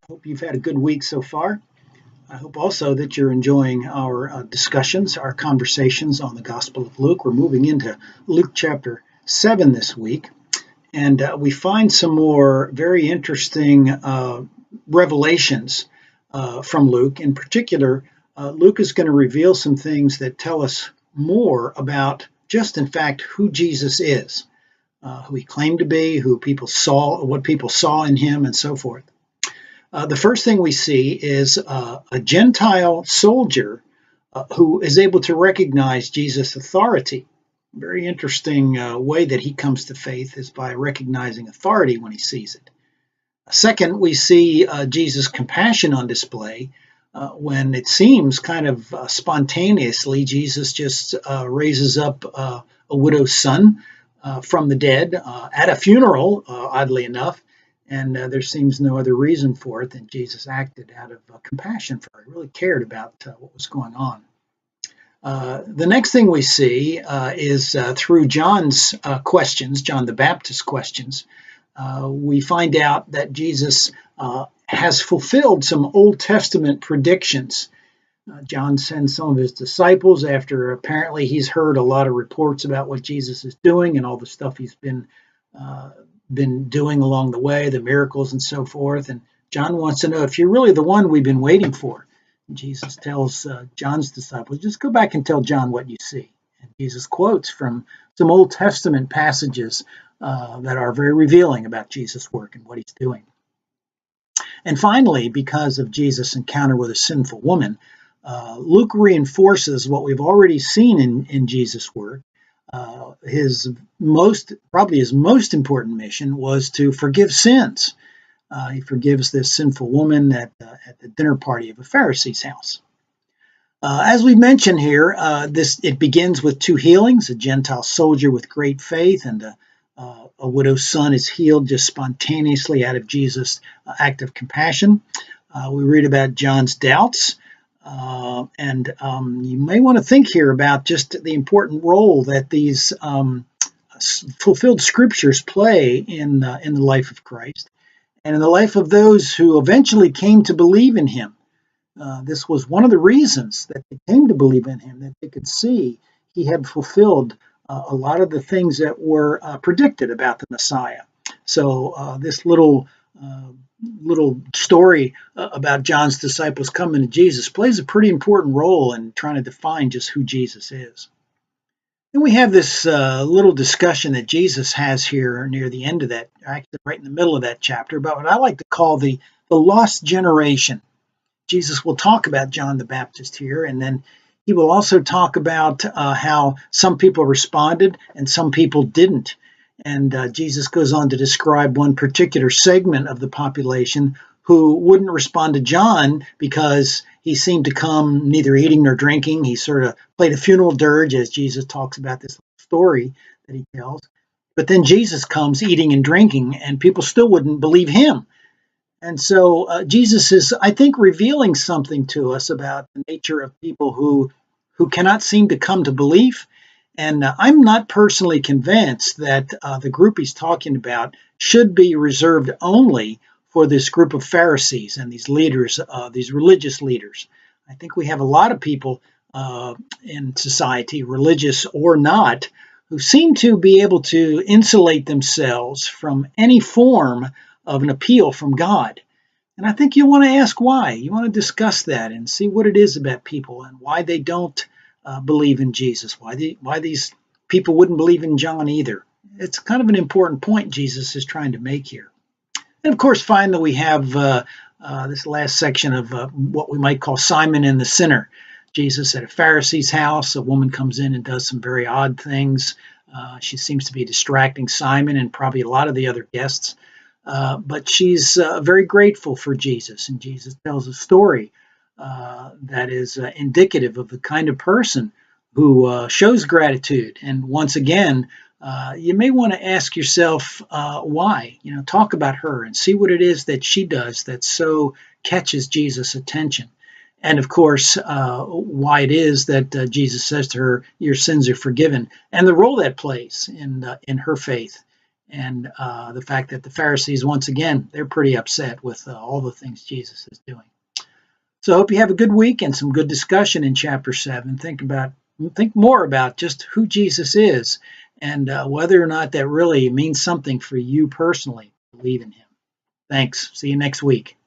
Hope you've had a good week so far. I hope also that you're enjoying our discussions, our conversations on the Gospel of Luke. We're moving into Luke chapter 7 this week, and we find some more very interesting revelations from Luke. In particular, Luke is going to reveal some things that tell us more about just, in fact, who Jesus is, who he claimed to be, who people saw, what people saw in him, and so forth. The first thing we see is a Gentile soldier who is able to recognize Jesus' authority. Very interesting way that he comes to faith is by recognizing authority when he sees it. Second, we see Jesus' compassion on display when it seems kind of spontaneously Jesus just raises up a widow's son from the dead at a funeral, oddly enough. And there seems no other reason for it than Jesus acted out of compassion for her. He really cared about what was going on. The next thing we see is through John's questions, John the Baptist's questions, we find out that Jesus has fulfilled some Old Testament predictions. John sends some of his disciples after apparently he's heard a lot of reports about what Jesus is doing and all the stuff he's been doing along the way, the miracles and so forth. And John wants to know if you're really the one we've been waiting for. And Jesus tells John's disciples, just go back and tell John what you see. And Jesus quotes from some Old Testament passages that are very revealing about Jesus' work and what he's doing. And finally, because of Jesus' encounter with a sinful woman, Luke reinforces what we've already seen in Jesus' work. His most important mission was to forgive sins. He forgives this sinful woman at the dinner party of a Pharisee's house. As we mentioned here, it begins with two healings: a Gentile soldier with great faith, and a widow's son is healed just spontaneously out of Jesus' act of compassion. We read about John's doubts. And you may want to think here about just the important role that these fulfilled scriptures play in the life of Christ and in the life of those who eventually came to believe in him. This was one of the reasons that they came to believe in him, that they could see he had fulfilled a lot of the things that were predicted about the Messiah. So this little story about John's disciples coming to Jesus plays a pretty important role in trying to define just who Jesus is. And we have this little discussion that Jesus has here near the end of that, actually right in the middle of that chapter, about what I like to call the lost generation. Jesus will talk about John the Baptist here, and then he will also talk about how some people responded and some people didn't. And Jesus goes on to describe one particular segment of the population who wouldn't respond to John because he seemed to come neither eating nor drinking. He sort of played a funeral dirge, as Jesus talks about this story that he tells. But then Jesus comes eating and drinking, and people still wouldn't believe him. And so Jesus is, I think, revealing something to us about the nature of people who cannot seem to come to belief. And I'm not personally convinced that the group he's talking about should be reserved only for this group of Pharisees and these leaders, these religious leaders. I think we have a lot of people in society, religious or not, who seem to be able to insulate themselves from any form of an appeal from God. And I think you want to ask why. You want to discuss that and see what it is about people and why they don't believe in Jesus, why these people wouldn't believe in John either. It's kind of an important point Jesus is trying to make here. And of course, finally, we have this last section of what we might call Simon and the sinner. Jesus at a Pharisee's house, a woman comes in and does some very odd things. She seems to be distracting Simon and probably a lot of the other guests. But she's very grateful for Jesus, and Jesus tells a story that is indicative of the kind of person who shows gratitude. And once again, you may want to ask yourself why. Talk about her and see what it is that she does that so catches Jesus' attention. And of course, why it is that Jesus says to her, "Your sins are forgiven," and the role that plays in her faith and the fact that the Pharisees, once again, they're pretty upset with all the things Jesus is doing. So I hope you have a good week and some good discussion in chapter 7. Think more about just who Jesus is and whether or not that really means something for you personally to believe in him. Thanks. See you next week.